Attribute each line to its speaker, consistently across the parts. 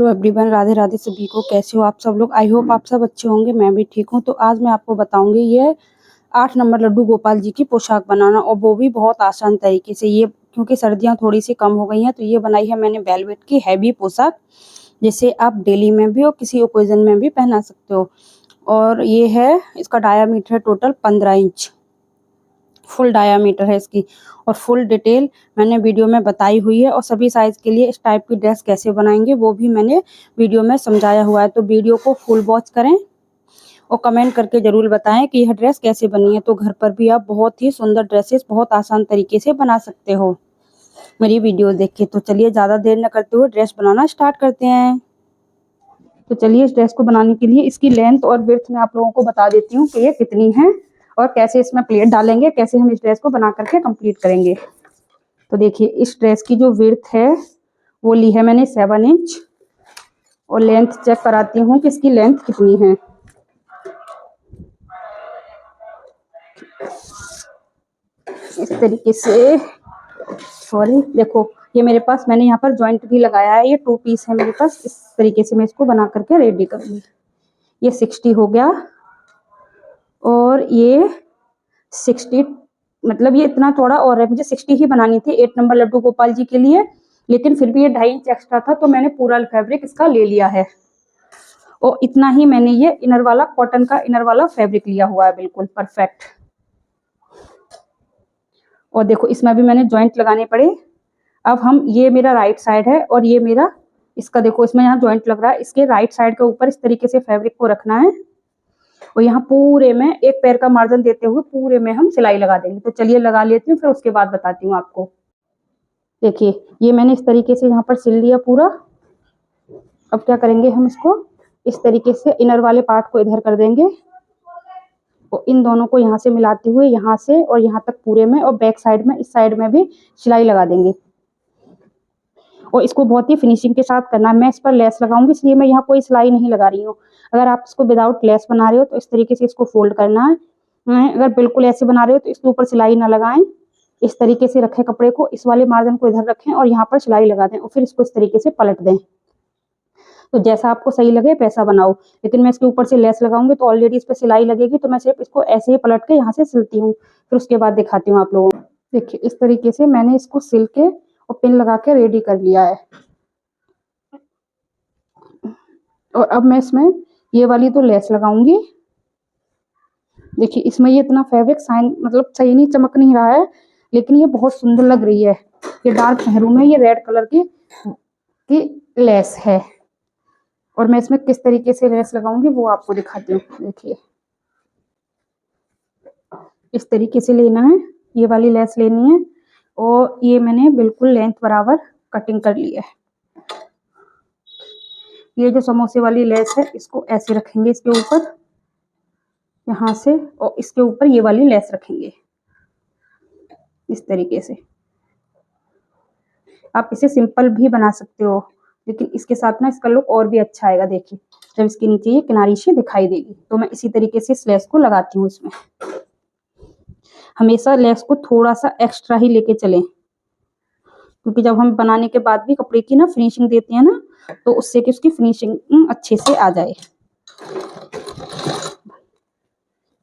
Speaker 1: Hello everyone, Radhe Radhe सभी को। कैसे हो आप सब लोग? आई होप आप सब अच्छे होंगे। मैं भी ठीक हूँ। तो आज मैं आपको बताऊंगी ये 8 नंबर लड्डू गोपाल जी की पोशाक बनाना, और वो भी बहुत आसान तरीके से। ये क्योंकि सर्दियाँ थोड़ी सी कम हो गई हैं, तो ये बनाई है मैंने वेलवेट की हैवी पोशाक, जिसे आप डेली में भी और किसी ओकेजन में भी पहना सकते हो। और ये है, इसका डायामीटर है टोटल 15 इंच, फुल डायामीटर है इसकी। और फुल डिटेल मैंने वीडियो में बताई हुई है, और सभी साइज़ के लिए इस टाइप की ड्रेस कैसे बनाएंगे वो भी मैंने वीडियो में समझाया हुआ है। तो वीडियो को फुल वॉच करें और कमेंट करके ज़रूर बताएं कि यह ड्रेस कैसे बनी है। तो घर पर भी आप बहुत ही सुंदर ड्रेसेस बहुत आसान तरीके से बना सकते हो मेरी वीडियो देख के। तो चलिए ज़्यादा देर न करते हुए ड्रेस बनाना स्टार्ट करते हैं। तो चलिए इस ड्रेस को बनाने के लिए इसकी लेंथ और विड्थ मैं आप लोगों को बता देती हूँ कि ये कितनी है, और कैसे इसमें प्लेट डालेंगे, कैसे हम इस ड्रेस को बना करके कंप्लीट करेंगे। तो देखिए, इस ड्रेस की जो विड्थ है वो ली है मैंने 7 इंच, और लेंथ चेक कराती हूँ कि इसकी लेंथ कितनी है। इस तरीके से, सॉरी, देखो ये मेरे पास, मैंने यहाँ पर जॉइंट भी लगाया है। ये 2 पीस है मेरे पास। इस तरीके से मैं इसको बना करके रेडी करूँगी। ये 60 हो गया, और ये 60, मतलब ये इतना चौड़ा, और है मुझे 60 ही बनानी थी 8 नंबर लड्डू गोपाल जी के लिए, लेकिन फिर भी ये 2.5 इंच एक्स्ट्रा था, तो मैंने पूरा फैब्रिक इसका ले लिया है। और इतना ही मैंने ये इनर वाला, कॉटन का इनर वाला फैब्रिक लिया हुआ है, बिल्कुल परफेक्ट। और देखो इसमें भी मैंने जॉइंट लगाने पड़े। अब हम, ये मेरा राइट साइड है और ये मेरा, इसका देखो इसमें यहाँ जॉइंट लग रहा है। इसके राइट साइड के ऊपर इस तरीके से फैब्रिक को रखना है, और यहाँ पूरे में एक पैर का मार्जिन देते हुए पूरे में हम सिलाई लगा देंगे। तो चलिए लगा लेती हूँ, फिर उसके बाद बताती हूँ आपको। देखिए ये मैंने इस तरीके से यहाँ पर सिल लिया पूरा। अब क्या करेंगे, हम इसको इस तरीके से इनर वाले पार्ट को इधर कर देंगे, और इन दोनों को यहाँ से मिलाते हुए यहाँ से और यहाँ तक पूरे में, और बैक साइड में, इस साइड में भी सिलाई लगा देंगे। और इसको बहुत ही फिनिशिंग के साथ करना है। मैं इस पर लेस लगाऊंगी, इसलिए मैं यहाँ कोई सिलाई नहीं लगा रही हूँ। अगर आप इसको विदाउट लेस बना रहे हो तो इस तरीके से इसको फोल्ड करना है। अगर बिल्कुल ऐसे बना रहे हो तो इसके ऊपर सिलाई ना लगाएं। इस तरीके से रखें कपड़े को, इस वाले मार्जिन को इधर रखें और यहाँ पर सिलाई लगा दें, और फिर इसको इस तरीके से पलट दें। तो जैसा आपको सही लगे वैसा बनाओ, लेकिन मैं इसके ऊपर से लेस लगाऊंगी तो ऑलरेडी इस पर सिलाई लगेगी, तो मैं सिर्फ इसको ऐसे ही पलट के यहाँ से सिलती हूँ, फिर उसके बाद दिखाती हूँ आप लोगों को। देखिए इस तरीके से मैंने इसको सिल के और पिन लगा के रेडी कर लिया है। और अब मैं इसमें ये वाली तो लेस लगाऊंगी। देखिए इसमें ये इतना फैब्रिक साइन, मतलब सही नहीं, चमक नहीं रहा है, लेकिन ये बहुत सुंदर लग रही है। ये डार्क मेहरून है, ये रेड कलर की लेस है। और मैं इसमें किस तरीके से लेस लगाऊंगी वो आपको दिखाती हूँ। देखिए इस तरीके से लेना है, ये वाली लेस लेनी है, और ये मैंने बिल्कुल लेंथ बराबर कटिंग कर ली है। ये जो समोसे वाली लेस है इसको ऐसे रखेंगे इसके ऊपर, यहाँ से, और इसके ऊपर ये वाली लेस रखेंगे इस तरीके से। आप इसे सिंपल भी बना सकते हो, लेकिन इसके साथ ना इसका लुक और भी अच्छा आएगा। देखिए जब इसके नीचे ये किनारी से दिखाई देगी, तो मैं इसी तरीके से इस लेस को लगाती हूँ इसमें। हमेशा लेस को थोड़ा सा एक्स्ट्रा ही लेके चलें, क्योंकि जब हम बनाने के बाद भी कपड़े की ना फिनिशिंग देते हैं ना, तो उससे कि उसकी फिनिशिंग अच्छे से आ जाए।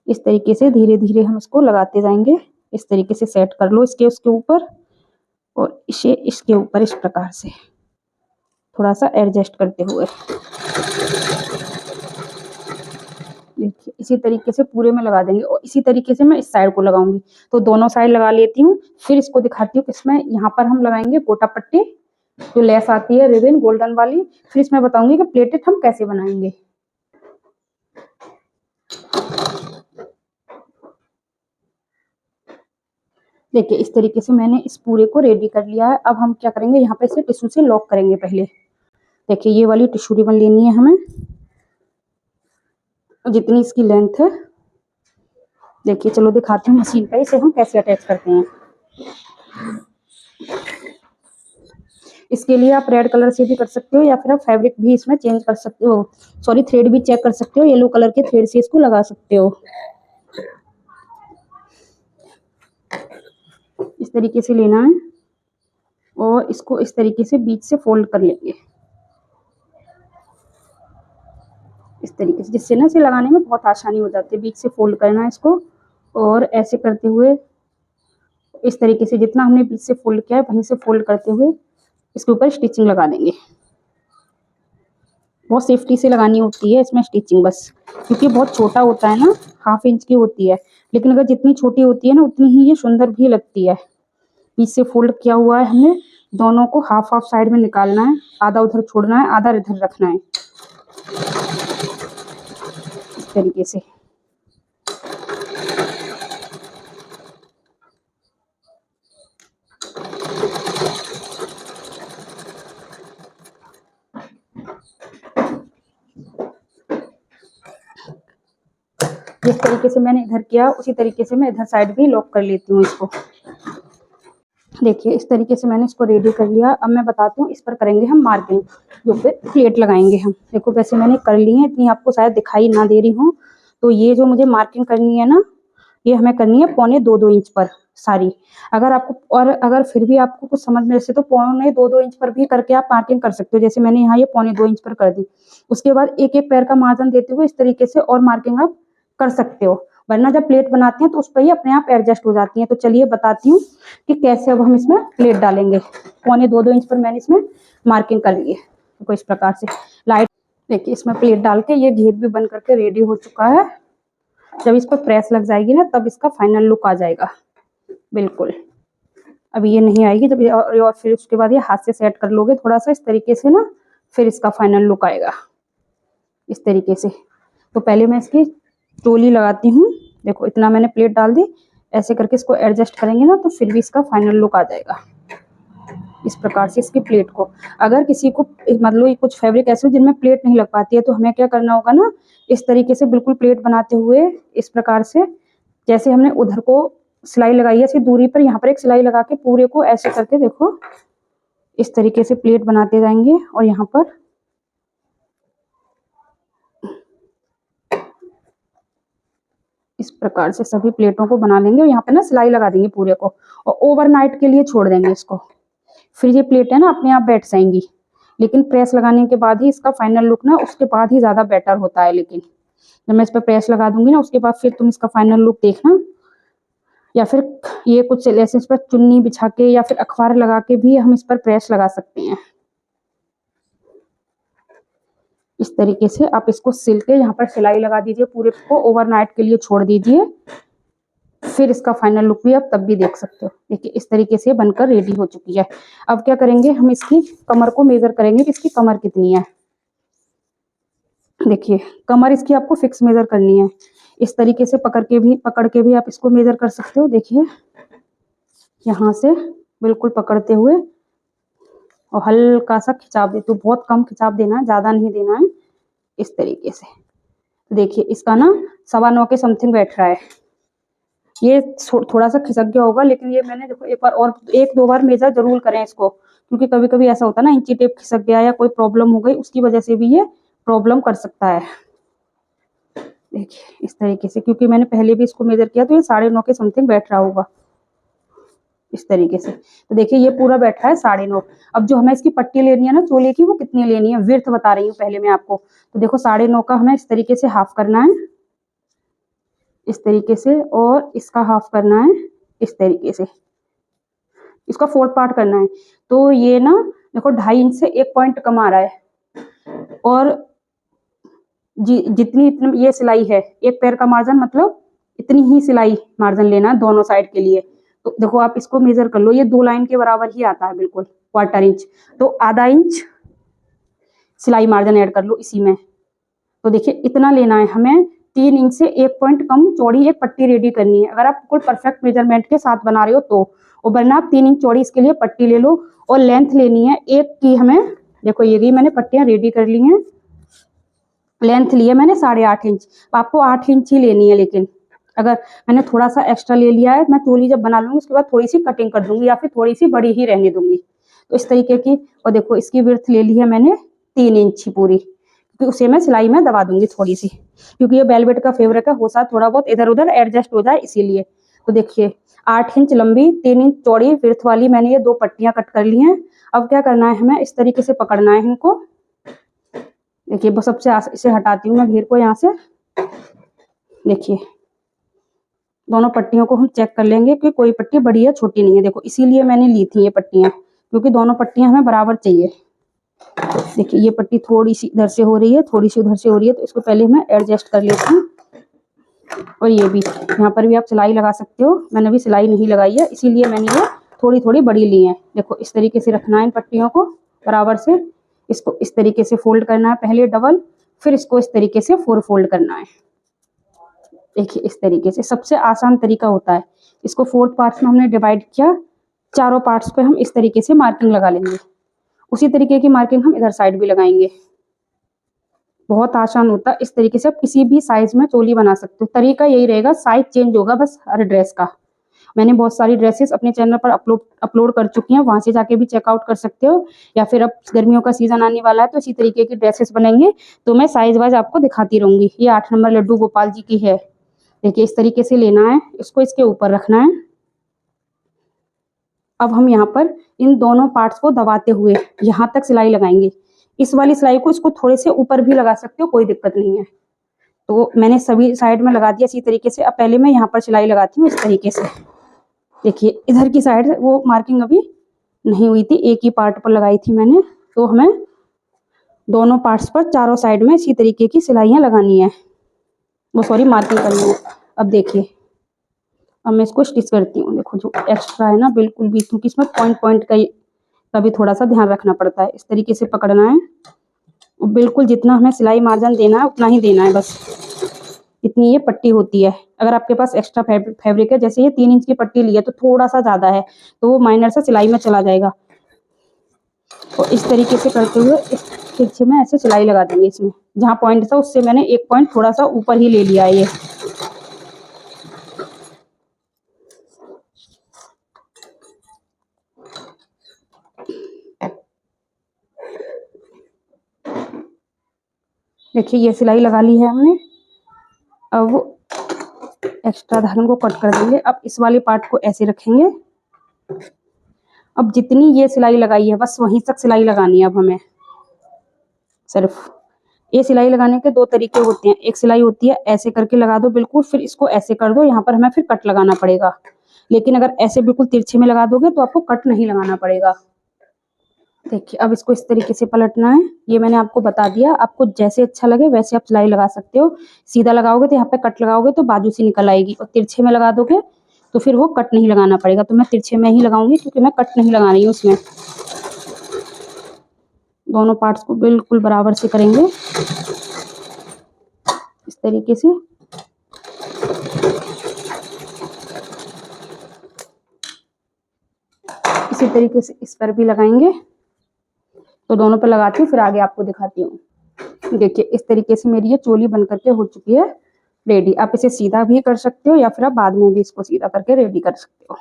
Speaker 1: इस तरीके से धीरे धीरे हम इसको लगाते जाएंगे। इस तरीके से सेट कर लो इसके उसके ऊपर, और इसे इसके ऊपर इस प्रकार से थोड़ा सा एडजस्ट करते हुए। देखिए इसी तरीके से पूरे में लगा देंगे, और इसी तरीके से मैं इस साइड को लगाऊंगी। तो दोनों साइड लगा लेती हूँ, फिर इसको दिखाती हूँ। इसमें यहाँ पर हम लगाएंगे गोटा पट्टी, जो लेस आती है रिबन गोल्डन वाली। फिर इसमें बताऊंगी कि प्लेटेड हम कैसे बनाएंगे। देखिए इस तरीके से मैंने इस पूरे को रेडी कर लिया है। अब हम क्या करेंगे, यहाँ पे इसे टिश्यू से लॉक करेंगे पहले। देखिए ये वाली टिश्यू रिबन लेनी है हमें, जितनी इसकी लेंथ है। देखिए चलो दिखाती हूँ मशीन पे इसे हम कैसे अटैच करते हैं। इसके लिए आप रेड कलर से भी कर सकते हो, या फिर आप फैब्रिक भी इसमें चेंज कर सकते हो, सॉरी थ्रेड भी चेक कर सकते हो। येलो कलर के थ्रेड से इसको लगा सकते हो। इस तरीके से लेना है, और इसको इस तरीके से बीच से फोल्ड कर लेंगे। इस तरीके से, जिससे ना इसे लगाने में बहुत आसानी हो जाती है। बीच से फोल्ड करना है इसको और ऐसे करते हुए इस तरीके से जितना हमने बीच से फोल्ड किया है वहीं से फोल्ड करते हुए इसके ऊपर स्टिचिंग लगा देंगे। बहुत सेफ्टी से लगानी होती है इसमें स्टिचिंग बस, क्योंकि बहुत छोटा होता है ना, 1/2 इंच की होती है, लेकिन अगर जितनी छोटी होती है ना उतनी ही ये सुंदर भी लगती है। बीच से फोल्ड किया हुआ है हमने, दोनों को हाफ हाफ साइड में निकालना है, आधा उधर छोड़ना है, आधा इधर रखना है इस तरीके से। जिस तरीके से मैंने इधर किया उसी तरीके से मैं इधर साइड भी लॉक कर लेती हूँ इसको। देखिए इस तरीके से मैंने इसको रेडी कर लिया। अब मैं बताती हूँ इस पर करेंगे हम मार्किंग, जो पे प्लेट लगाएंगे हम। देखो वैसे मैंने कर ली है, इतनी आपको शायद दिखाई ना दे रही हूँ। तो ये जो मुझे मार्किंग करनी है ना, ये हमें करनी है 1.25-2 इंच पर सारी। अगर आपको और अगर फिर भी आपको कुछ समझ में से तो 1.25-2 इंच पर भी करके आप मार्किंग कर सकते हो। जैसे मैंने यहाँ ये 1.25-2 इंच पर कर दी। उसके बाद एक एक पैर का मार्जिन देते हुए इस तरीके से और मार्किंग आप कर सकते हो, वरना जब प्लेट बनाते हैं तो उस पर ही अपने आप एडजस्ट हो जाती है। तो चलिए बताती हूँ कि कैसे अब हम इसमें प्लेट डालेंगे। 1.25-2 इंच पर मैंने इसमें मार्किंग कर ली है। तो इस प्रकार से लाइट देखिए इसमें प्लेट डाल के ये घेर भी बन करके रेडी हो चुका है। जब इस पर प्रेस लग जाएगी ना तब इसका फाइनल लुक आ जाएगा बिल्कुल। अभी ये नहीं आएगी जब और फिर उसके बाद ये हाथ से सेट कर लोगे थोड़ा सा इस तरीके से ना, फिर इसका फाइनल लुक आएगा इस तरीके से। तो पहले मैं इसकी चोली लगाती हूँ। देखो इतना मैंने प्लेट डाल दी, ऐसे करके इसको एडजस्ट करेंगे ना तो फिर भी इसका फाइनल लुक आ जाएगा इस प्रकार से इसकी प्लेट को। अगर किसी को मतलब कुछ फैब्रिक ऐसे हो जिनमें प्लेट नहीं लग पाती है तो हमें क्या करना होगा ना, इस तरीके से बिल्कुल प्लेट बनाते हुए इस प्रकार से, जैसे हमने उधर को सिलाई लगाई है इसकी दूरी पर, यहाँ पर एक सिलाई लगा के पूरे को ऐसे करके देखो इस तरीके से प्लेट बनाते जाएंगे और यहाँ पर इस प्रकार से सभी प्लेटों को बना लेंगे और यहाँ पे ना सिलाई लगा देंगे पूरे को और ओवरनाइट के लिए छोड़ देंगे इसको। फिर ये प्लेट है ना अपने आप बैठ जाएंगी, लेकिन प्रेस लगाने के बाद ही इसका फाइनल लुक ना उसके बाद ही ज़्यादा बेटर होता है। लेकिन जब मैं इस पर प्रेस लगा दूंगी ना उसके बाद फिर तुम इसका फाइनल लुक देखना, या फिर ये कुछ ऐसे इस पर चुन्नी बिछा के या फिर अखबार लगा के भी हम इस पर प्रेस लगा सकते हैं। इस तरीके से आप इसको सिल के यहाँ पर सिलाई लगा दीजिए, पूरे को ओवरनाइट के लिए छोड़ दीजिए, फिर इसका फाइनल लुक भी आप तब भी देख सकते हो। देखिए इस तरीके से बनकर रेडी हो चुकी है। अब क्या करेंगे, हम इसकी कमर को मेजर करेंगे कि इसकी कमर कितनी है। देखिए कमर इसकी आपको फिक्स मेजर करनी है। इस तरीके से पकड़ के भी आप इसको मेजर कर सकते हो। देखिए यहाँ से बिल्कुल पकड़ते हुए और हल्का सा खिंचाव देते हो, बहुत कम खिंचाव देना है, ज्यादा नहीं देना है। इस तरीके से देखिए इसका ना 9.25 के समथिंग बैठ रहा है। ये थोड़ा सा खिसक गया होगा, लेकिन ये मैंने देखो एक बार और 1-2 बार मेजर जरूर करें इसको, क्योंकि कभी कभी ऐसा होता है ना इंची टेप खिसक गया या कोई प्रॉब्लम हो गई, उसकी वजह से भी ये प्रॉब्लम कर सकता है। देखिए इस तरीके से, क्योंकि मैंने पहले भी इसको मेजर किया तो ये 9.5 के समथिंग बैठ रहा होगा इस तरीके से। तो देखिए ये पूरा बैठा है 9.5। अब जो हमें इसकी पट्टी लेनी है ना चोले की, वो कितनी लेनी है विड्थ बता रही हूँ पहले मैं आपको। तो देखो 9.5 का हमें इस तरीके से हाफ करना है इस तरीके से, और इसका हाफ करना है इस तरीके से, इसका 4th पार्ट करना है। तो ये ना देखो 2.5 इंच से 1 पॉइंट कम आ रहा है। और जितनी ये सिलाई है, एक पैर का मार्जिन मतलब इतनी ही सिलाई मार्जिन लेना है दोनों साइड के लिए। तो देखो आप इसको मेजर कर लो, ये 2 लाइन के बराबर ही आता है बिल्कुल 1/4 इंच। तो आधा इंच सिलाई मार्जिन ऐड कर लो इसी में। तो देखिए इतना लेना है हमें। 3 इंच से 1 पॉइंट कम चौड़ी एक पट्टी रेडी करनी है, अगर आप कोई परफेक्ट मेजरमेंट के साथ बना रहे हो तो। और वरना आप 3 इंच चौड़ी इसके लिए पट्टी ले लो। और लेंथ लेनी है एक की हमें, देखो ये भी मैंने पट्टियां रेडी कर ली हैं। लेंथ ली है मैंने 8.5 इंच, आपको 8 इंच ही लेनी है। लेकिन अगर मैंने थोड़ा सा एक्स्ट्रा ले लिया है, मैं चोली जब बना लूंगी उसके बाद थोड़ी सी कटिंग कर दूंगी या फिर थोड़ी सी बड़ी ही रहने दूंगी। तो इस तरीके की। और देखो इसकी विड्थ ले ली है मैंने 3 इंच ही पूरी, क्योंकि उसे मैं सिलाई में दबा दूंगी थोड़ी सी, क्योंकि ये वेलवेट का फेब्रिक है, हो सकता थोड़ा बहुत इधर उधर एडजस्ट हो जाए इसीलिए। तो देखिए 8 इंच लंबी 3 इंच चौड़ी विड्थ वाली मैंने ये 2 पट्टियां कट कर ली हैं। अब क्या करना है हमें, इस तरीके से पकड़ना है इनको। देखिए बस सबसे इसे हटाती हूँ मैं घेर को यहाँ से। देखिए दोनों पट्टियों को हम चेक कर लेंगे कि कोई पट्टी बड़ी है छोटी नहीं है। देखो इसीलिए मैंने ली थी ये पट्टियाँ, क्योंकि दोनों पट्टियाँ हमें बराबर चाहिए। देखिए ये पट्टी थोड़ी सी इधर से हो रही है, थोड़ी सी उधर से हो रही है, तो इसको पहले मैं एडजस्ट कर लेती हूँ। और ये भी यहाँ पर भी आप सिलाई लगा सकते हो, मैंने भी सिलाई नहीं लगाई है, इसीलिए मैंने ये थोड़ी थोड़ी बड़ी ली है। देखो इस तरीके से रखना है इन पट्टियों को बराबर से। इसको इस तरीके से फोल्ड करना है पहले डबल, फिर इसको इस तरीके से 4 फोल्ड करना है। देखिए इस तरीके से सबसे आसान तरीका होता है। इसको 4 पार्ट्स में हमने डिवाइड किया, चारों पार्ट्स पे हम इस तरीके से मार्किंग लगा लेंगे। उसी तरीके की मार्किंग हम इधर साइड भी लगाएंगे। बहुत आसान होता है। इस तरीके से आप किसी भी साइज में चोली बना सकते हो। तरीका यही रहेगा, साइज चेंज होगा बस हर ड्रेस का। मैंने बहुत सारी ड्रेसेस अपने चैनल पर अपलोड कर चुकी हैं, वहां से जाके भी चेकआउट कर सकते हो। या फिर अब गर्मियों का सीजन आने वाला है तो इसी तरीके की ड्रेसेस बनेंगे, तो मैं साइज वाइज आपको दिखाती रहूंगी। ये 8 नंबर लड्डू गोपाल जी की है। देखिए इस तरीके से लेना है, इसको इसके ऊपर रखना है। अब हम यहाँ पर इन दोनों पार्ट्स को दबाते हुए यहाँ तक सिलाई लगाएंगे। इस वाली सिलाई को इसको थोड़े से ऊपर भी लगा सकते हो, कोई दिक्कत नहीं है। तो मैंने सभी साइड में लगा दिया इसी तरीके से। अब पहले मैं यहाँ पर सिलाई लगाती हूँ इस तरीके से। देखिए इधर की साइड वो मार्किंग अभी नहीं हुई थी, एक ही पार्ट पर लगाई थी मैंने। तो हमें दोनों पार्ट्स पर चारों साइड में इसी तरीके की सिलाइयाँ लगानी है, वो सॉरी मार्किंग करनी है। अब देखिए अब मैं इसको स्टिच करती हूँ। देखो जो एक्स्ट्रा है ना बिल्कुल भी, क्योंकि इसमें पॉइंट का भी थोड़ा सा ध्यान रखना पड़ता है। इस तरीके से पकड़ना है, बिल्कुल जितना हमें सिलाई मार्जिन देना है उतना ही देना है, बस इतनी ये पट्टी होती है। अगर आपके पास एक्स्ट्रा फैब्रिक है, जैसे ये 3 इंच की पट्टी ली है तो थोड़ा सा ज्यादा है, तो वो माइनर सा सिलाई में चला जाएगा। और इस तरीके से करते हुए इस तिरछे में ऐसे सिलाई लगा देंगे। इसमें जहाँ पॉइंट था उससे मैंने एक पॉइंट थोड़ा सा ऊपर ही ले लिया है ये। देखिए ये सिलाई लगा ली है हमने। अब एक्स्ट्रा धागन को कट कर देंगे। अब इस वाले पार्ट को ऐसे रखेंगे। अब जितनी ये सिलाई लगाई है बस वहीं तक सिलाई लगानी है अब हमें। सिर्फ ये सिलाई लगाने के 2 तरीके होते हैं। एक सिलाई होती है ऐसे करके लगा दो बिल्कुल, फिर इसको ऐसे कर दो, यहाँ पर हमें फिर कट लगाना पड़ेगा। लेकिन अगर ऐसे बिल्कुल तिरछे में लगा दोगे तो आपको कट नहीं लगाना पड़ेगा। देखिए अब इसको इस तरीके से पलटना है। ये मैंने आपको बता दिया, आपको जैसे अच्छा लगे वैसे आप सिलाई लगा सकते हो। सीधा लगाओगे तो यहाँ पे कट लगाओगे तो बाजू से निकल आएगी, और तिरछे में लगा दोगे तो फिर वो कट नहीं लगाना पड़ेगा। तो मैं तिरछे में ही लगाऊंगी क्योंकि मैं कट नहीं लगा रही हूँ उसमें। दोनों पार्ट्स को बिल्कुल बराबर से करेंगे इस तरीके से। इसी तरीके से इस पर भी लगाएंगे। तो दोनों पर लगाती हूँ फिर आगे आपको दिखाती हूँ। देखिए इस तरीके से मेरी ये चोली बन करके हो चुकी है रेडी। आप इसे सीधा भी कर सकते हो या फिर आप बाद में भी इसको सीधा करके रेडी कर सकते हो।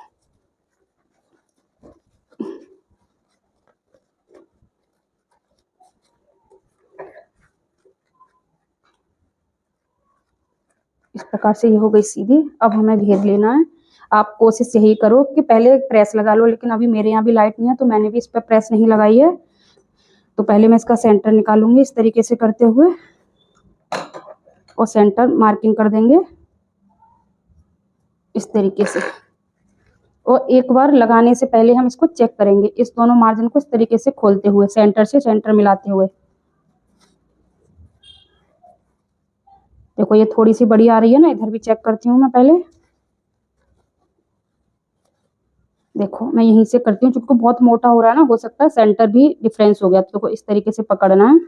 Speaker 1: इस प्रकार से ये हो गई सीधी। अब हमें घेर लेना है। आप कोशिश यही करो कि पहले प्रेस लगा लो, लेकिन अभी मेरे यहाँ भी लाइट नहीं है तो मैंने भी इस पर प्रेस नहीं लगाई है। तो पहले मैं इसका सेंटर निकालूंगी इस तरीके से करते हुए, और सेंटर मार्किंग कर देंगे इस तरीके से। और एक बार लगाने से पहले हम इसको चेक करेंगे, इस दोनों मार्जिन को इस तरीके से खोलते हुए सेंटर से सेंटर मिलाते हुए। देखो ये थोड़ी सी बड़ी आ रही है ना, इधर भी चेक करती हूँ मैं पहले। देखो मैं यहीं से करती हूँ, क्योंकि बहुत मोटा हो रहा है ना, हो सकता है सेंटर भी डिफरेंस हो गया। तो देखो इस तरीके से पकड़ना है।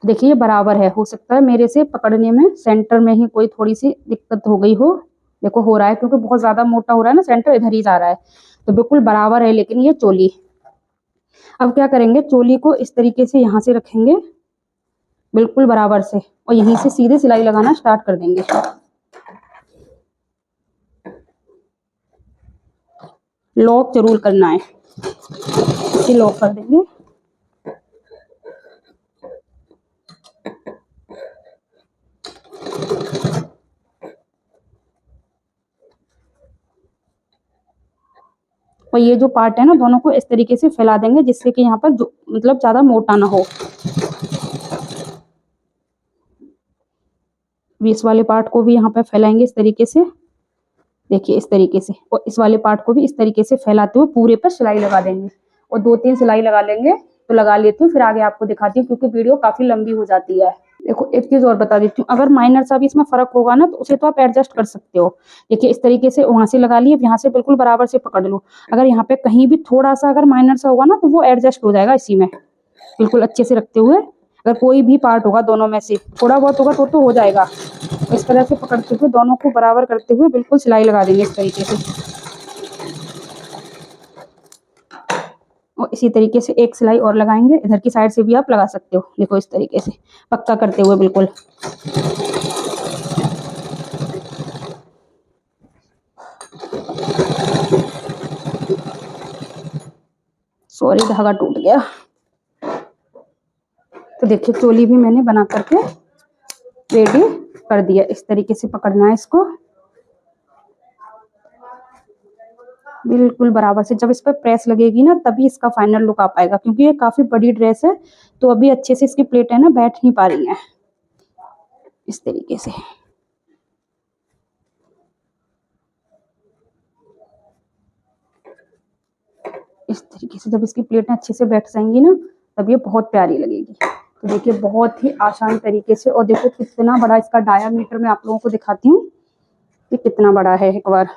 Speaker 1: देखिए ये बराबर है, हो सकता है मेरे से पकड़ने में सेंटर में ही कोई थोड़ी सी दिक्कत हो गई हो। देखो हो रहा है, क्योंकि बहुत ज्यादा मोटा हो रहा है ना, सेंटर इधर ही जा रहा है। तो बिल्कुल बराबर है लेकिन ये चोली। अब क्या करेंगे, चोली को इस तरीके से यहाँ से रखेंगे बिल्कुल बराबर से, और यहीं से सीधे सिलाई लगाना स्टार्ट कर देंगे। लॉक जरूर करना है, इसे लॉक कर देंगे। और ये जो पार्ट है ना, दोनों को इस तरीके से फैला देंगे जिससे कि यहाँ पर जो मतलब ज़्यादा मोटा ना हो। इस वाले पार्ट को भी यहाँ पे फैलाएंगे इस तरीके से, देखिए इस तरीके से, और इस वाले पार्ट को भी इस तरीके से फैलाते हुए पूरे पर सिलाई लगा देंगे और 2-3 सिलाई लगा लेंगे। तो लगा लेती हूँ, फिर आगे आपको दिखाती हूँ क्योंकि वीडियो काफी लंबी हो जाती है। देखो एक चीज और बता देती हूँ, अगर माइनर सा भी इसमें फर्क होगा ना तो उसे तो आप एडजस्ट कर सकते हो। देखिए इस तरीके से वहां से लगा लिए, यहाँ से बिल्कुल बराबर से पकड़ लो। अगर यहाँ पे कहीं भी थोड़ा सा अगर माइनर सा होगा ना तो वो एडजस्ट हो जाएगा इसी में, बिल्कुल अच्छे से रखते हुए। अगर कोई भी पार्ट होगा दोनों में से थोड़ा बहुत होगा तो हो जाएगा। इस तरह से पकड़ते हुए दोनों को बराबर करते हुए बिल्कुल सिलाई लगा देंगे इस तरीके से, और इसी तरीके से एक सिलाई और लगाएंगे। इधर की साइड से भी आप लगा सकते हो, देखो इस तरीके से पक्का करते हुए बिल्कुल। सॉरी धागा टूट गया। तो देखिए चोली भी मैंने बना करके रेडी कर दिया। इस तरीके से पकड़ना है इसको बिल्कुल बराबर से। जब इस पर प्रेस लगेगी ना तभी इसका फाइनल लुक आ पाएगा, क्योंकि ये काफी बड़ी ड्रेस है तो अभी अच्छे से इसकी प्लेट है ना बैठ नहीं पा रही है। इस तरीके से जब इसकी प्लेटें अच्छे से बैठ जाएंगी ना तब ये बहुत प्यारी लगेगी। तो देखिए बहुत ही आसान तरीके से, और देखो कितना बड़ा इसका डायामीटर मैं आप लोगों को दिखाती हूँ कि कितना बड़ा है। एक बार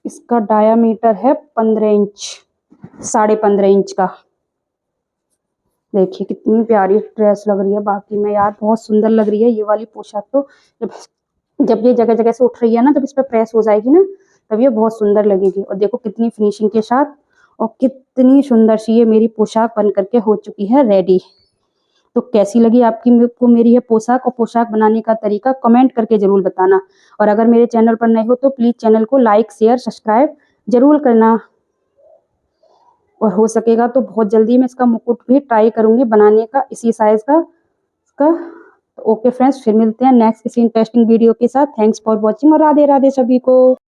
Speaker 1: इसका डायामीटर है 15 इंच, 15.5 इंच का। देखिए कितनी प्यारी ड्रेस लग रही है बाकी में यार, बहुत सुंदर लग रही है ये वाली पोशाक। तो जब ये जगह जगह से उठ रही है ना, जब इस पर प्रेस हो जाएगी ना तब ये बहुत सुंदर लगेगी। और देखो कितनी फिनिशिंग के साथ, और कितनी सुंदर सी ये मेरी पोशाक बन करके हो चुकी है रेडी। तो कैसी लगी आपकी को मेरी ये पोशाक, और पोशाक बनाने का तरीका कमेंट करके जरूर बताना। और अगर मेरे चैनल पर नए हो तो प्लीज चैनल को लाइक शेयर सब्सक्राइब जरूर करना। और हो सकेगा तो बहुत जल्दी मैं इसका मुकुट भी ट्राई करूंगी बनाने का, इसी साइज का इसका। तो ओके फ्रेंड्स, फिर मिलते हैं नेक्स्ट किसी इंटरेस्टिंग वीडियो के साथ। थैंक्स फॉर वॉचिंग और राधे राधे सभी को।